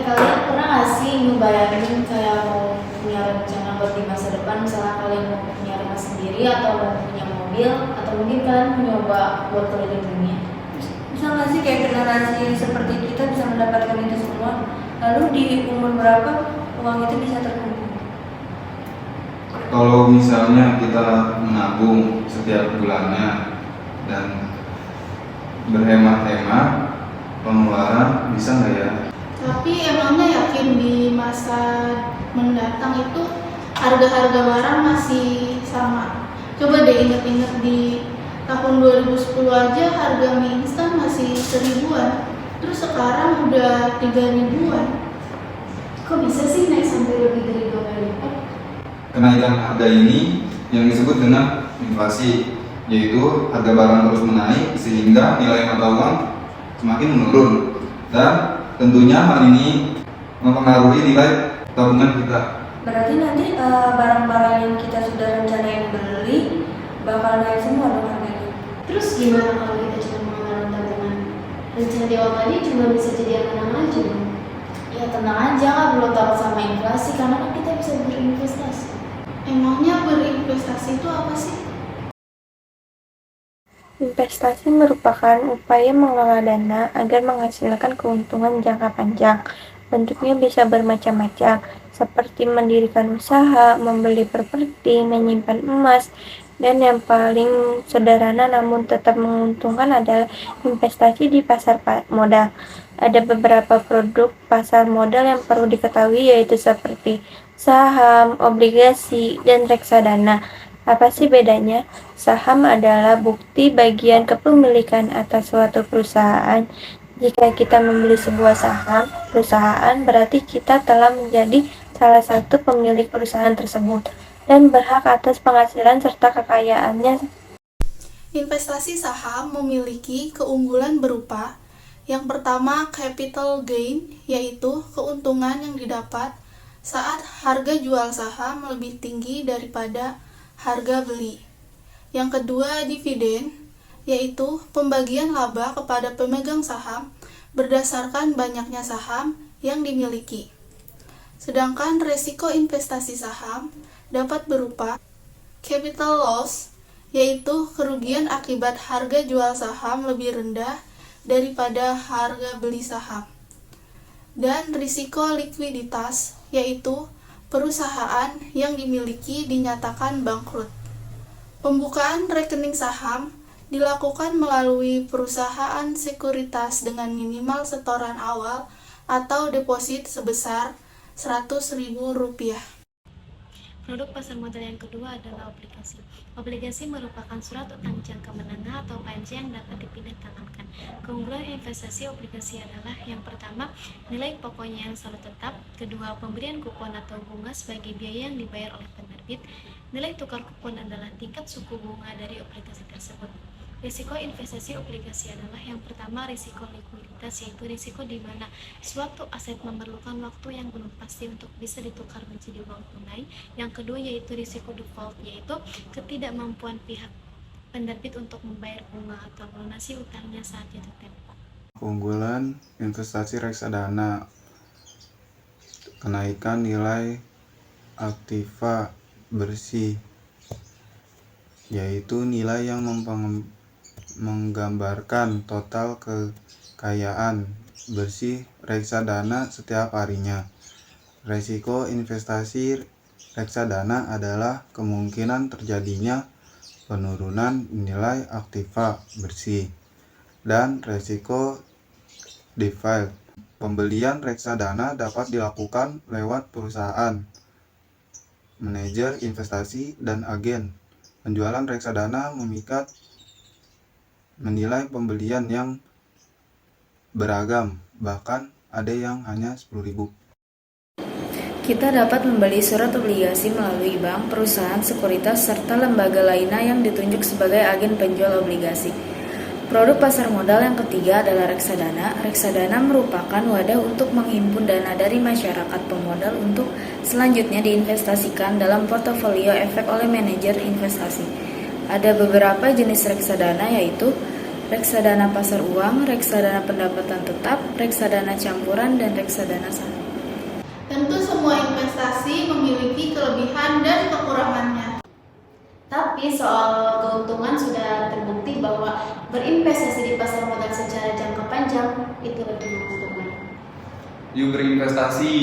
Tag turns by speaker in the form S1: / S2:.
S1: kalian pernah nggak sih ngebayangin kayak mau punya rencana buat di masa depan, misalnya kalian mau punya rumah sendiri atau mau punya mobil, atau mungkin kalian mencoba buat keliling dunia?
S2: Bisa nggak sih kayak generasi seperti kita bisa mendapatkan itu semua? Lalu di umur berapa uang itu bisa terkumpul?
S3: Kalau misalnya kita menabung setiap bulannya dan berhemat-hemat pengeluaran, bisa nggak ya?
S4: Tapi emangnya yakin di masa mendatang itu harga-harga barang masih sama? Coba deh inget-inget di tahun 2010 aja harga mie instan masih 1000-an. Terus sekarang udah 3000-an.
S1: Kok bisa sih naik sampai lebih dari 2 kali lipat?
S3: Kenaikan harga ini yang disebut dengan inflasi, yaitu harga barang terus menaik sehingga nilai mata uang semakin menurun, dan tentunya hal ini mempengaruhi nilai tabungan kita.
S2: Berarti nanti barang-barang yang kita sudah rencanain beli bakal naik semua dong harganya.
S1: Terus gimana kalau kita cuma mengandalkan tabungan? Rencana di awal tadi cuma bisa jadi angan-angan aja dong. Ya tenang aja, nggak perlu takut sama inflasi karena kan kita bisa berinvestasi.
S4: Emangnya berinvestasi itu apa sih?
S5: Investasi merupakan upaya mengelola dana agar menghasilkan keuntungan jangka panjang. Bentuknya bisa bermacam-macam, seperti mendirikan usaha, membeli properti, menyimpan emas, dan yang paling sederhana namun tetap menguntungkan adalah investasi di pasar modal. Ada beberapa produk pasar modal yang perlu diketahui, yaitu seperti saham, obligasi, dan reksadana. Apa sih bedanya? Saham adalah bukti bagian kepemilikan atas suatu perusahaan. Jika kita membeli sebuah saham perusahaan, berarti kita telah menjadi salah satu pemilik perusahaan tersebut dan berhak atas penghasilan serta kekayaannya.
S4: Investasi saham memiliki keunggulan berupa yang pertama capital gain, yaitu keuntungan yang didapat saat harga jual saham lebih tinggi daripada harga beli. Yang kedua dividen, yaitu pembagian laba kepada pemegang saham berdasarkan banyaknya saham yang dimiliki. Sedangkan resiko investasi saham dapat berupa capital loss, yaitu kerugian akibat harga jual saham lebih rendah daripada harga beli saham. Dan risiko likuiditas, yaitu perusahaan yang dimiliki dinyatakan bangkrut. Pembukaan rekening saham dilakukan melalui perusahaan sekuritas dengan minimal setoran awal atau deposit sebesar Rp100.000.
S6: Produk pasar modal yang kedua adalah obligasi. Obligasi merupakan surat utang jangka menengah atau PANJ yang dapat dipindah tangankan. Keunggulan investasi obligasi adalah yang pertama, nilai pokoknya yang selalu tetap. Kedua, pemberian kupon atau bunga sebagai biaya yang dibayar oleh penerbit. Nilai tukar kupon adalah tingkat suku bunga dari obligasi tersebut. Risiko investasi obligasi adalah yang pertama, risiko likuiditas, yaitu risiko di mana suatu aset memerlukan waktu yang belum pasti untuk bisa ditukar menjadi uang tunai. Yang kedua yaitu risiko default, yaitu ketidakmampuan pihak penerbit untuk membayar bunga atau melunasi utangnya saat jatuh tempo.
S3: Keunggulan investasi reksadana: kenaikan nilai aktiva bersih, yaitu nilai yang menggambarkan total kekayaan bersih reksadana setiap harinya. Risiko investasi reksadana adalah kemungkinan terjadinya penurunan nilai aktiva bersih. Dan risiko default, pembelian reksadana dapat dilakukan lewat perusahaan, manajer investasi, dan agen. Penjualan reksadana memikat menilai pembelian yang beragam, bahkan ada yang hanya 10.000.
S7: Kita dapat membeli surat obligasi melalui bank, perusahaan, sekuritas, serta lembaga lainnya yang ditunjuk sebagai agen penjual obligasi. Produk pasar modal yang ketiga adalah reksadana. Reksadana merupakan wadah untuk menghimpun dana dari masyarakat pemodal untuk selanjutnya diinvestasikan dalam portofolio efek oleh manajer investasi. Ada beberapa jenis reksadana, yaitu reksadana pasar uang, reksadana pendapatan tetap, reksadana campuran, dan reksadana saham.
S4: Tentu semua investasi memiliki kelebihan dan kekurangannya.
S1: Tapi soal keuntungan sudah terbukti bahwa berinvestasi di pasar modal secara jangka panjang itu lebih menguntungkan.
S3: Yuk berinvestasi.